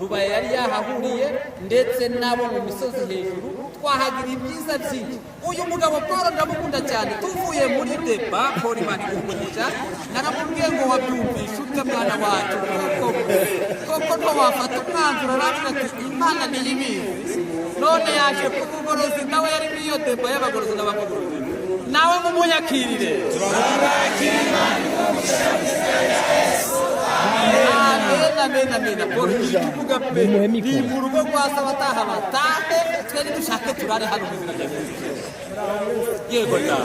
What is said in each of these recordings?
Rubaya yari yahahuriye ndetse nabo mu misozi hejuru twahagira ibyiza byinshi. Uyu mugabo Paul ndamukunda cyane, tuvuye muri deba Paul Imana ikugisha naramubwiye ngo wabyumvishe ute mwana wacu koko wafata umwanzuro aravuga ati Imana niyibizi. None yaje kugorozi nawe yari iyo deba y'abagorozi n'abagorozi nawe mumunyakirire. Amen. Paul tuvuga pe ni mu rugo rwasa bataha batahe twari dushake turare hano mu buzima bwacu. Yego da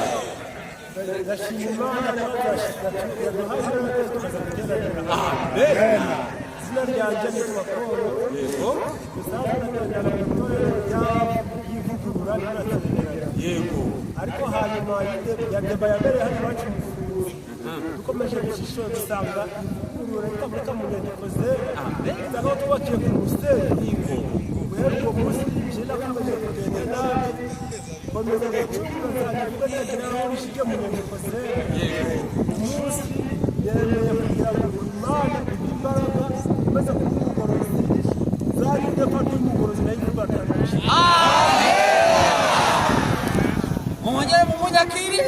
yego ariko hanyuma yadeba yabereye hano iwacu dukomeje gushishoza dusanga urureka mu nyandiko ze aho tubakiye ku musiteri guhera uwo munsi jena akomeje kugenda nabi komeza gucunga nzagivuga ntagira aho bishije mu nyandiko ze umunsi yemeye kugira ngo Imana imbaraga imaze kumugorozi zagide fata umugorozi nayo kubatangisha. Mongere mumunyakiri.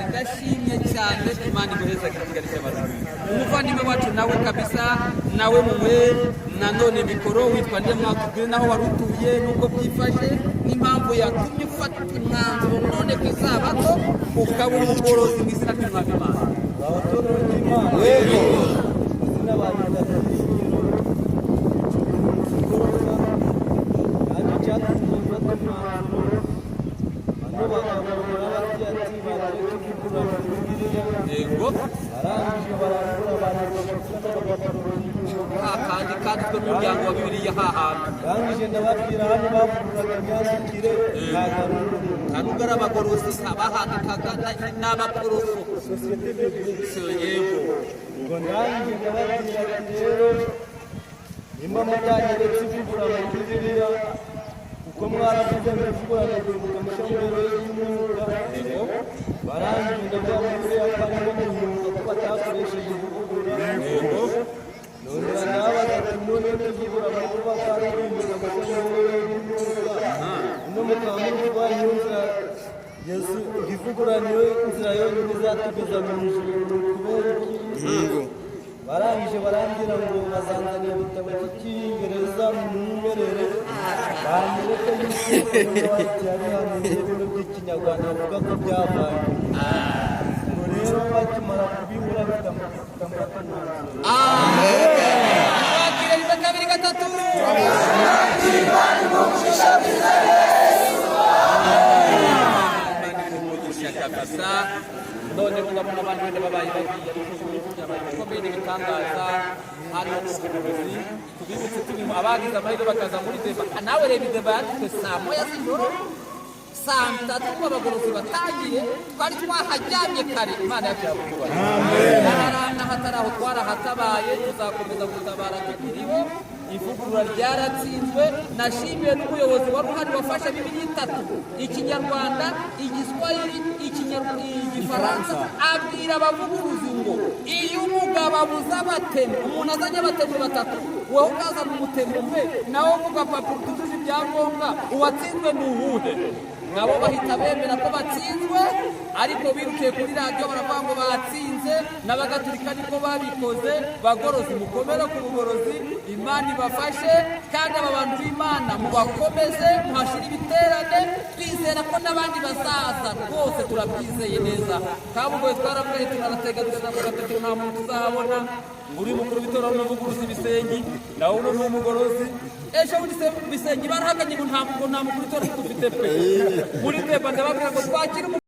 Ndashimye cyane Imana iguheza Kigali cy'abantu. Umuvandimwe wacu nawe kabisa nawe mumwe nanone mikoro witwa Ndemwatubwire naho warutuye nuko byifashe n'impamvu yatumye ufata umwanzuro none kwisabato ukaba umugorozi mw'izina ry'Imana. Yego. kandi twe n'umuryango wa Bibiliya hahana bangije ndababwira hano bavuguraga myandikire ntabwo ari abagorozi abahandikaga n'abagoroso yego ngo nanjye ndababwira ati rero nimba mutanyeretse ivugura mu Bibiliya uko mwaravuze muvugura ngo mushomere y'umwuka barangije ndababwira kandi no mu mwuga ko batakoresheje ivugura none nabaga ati none tuvugura mu kuba kandi n'umwuga mushomere y'umwuka no mukaba muvuga y'umwuka Yesu ivugura niyo inzira yonyine izatugeza mu ijuru kubera iki barangije barambwira ngo bazanzanira ibitabo cy'icyongereza mwumerere banyereke yuko yari hano ibintu by'ikinyarwanda bavuga ko byabaye ngo rero bakimara kubibura bitamufata umwanzuro. Bakirariza kabiri gatatu kabisa none mugabona abantu bende babaye bagiye kukomeye n'ibitangaza hano n'ubuyobozi tubibutse turimo abagize amahirwe bakaza muri deba nawe reba deba yanditse saa moya z'ijoro saa tatu abagorozi batangiye twari twahajyamye kare Imana yacu yakubaye amen hatari aho twarahatabaye tuzakomeza gutabara tukiriho ivugurura ryaratsinzwe. Nashimiye n'umuyobozi wari uhari wafashe Bibiliya 3 Ikinyarwanda Igiswahili Igifaransa abwira abavuguruzi ngo iyo umugabo abuze abatemu umuntu azanye abatemu batatu wowe ukazana umutemu umwe nawe uvuga papuro tujuje ibyangombwa uwatsinzwe ni uwuhe nabo bahita bemera ko batsinzwe ariko birukiye kuri radiyo baravuga ngo batsinze n'abagatulika niko babikoze. Bagorozi mukomere ku bugorozi Imana ibafashe kandi aba bantu b'Imana mubakomeze muhashira ibiterane twizera ko n'abandi bazaza rwose turabyizeye neza kabugoye twaravuye tunaratega gatatu nta muntu uzahabona uri mukuru bitora n'uvuguruza ibisengi nawe uno n'umugorozi ejo bundi bisengi barahaganye ngo nta mukuru bitora dufite pe muri deba ndababwira ngo twakire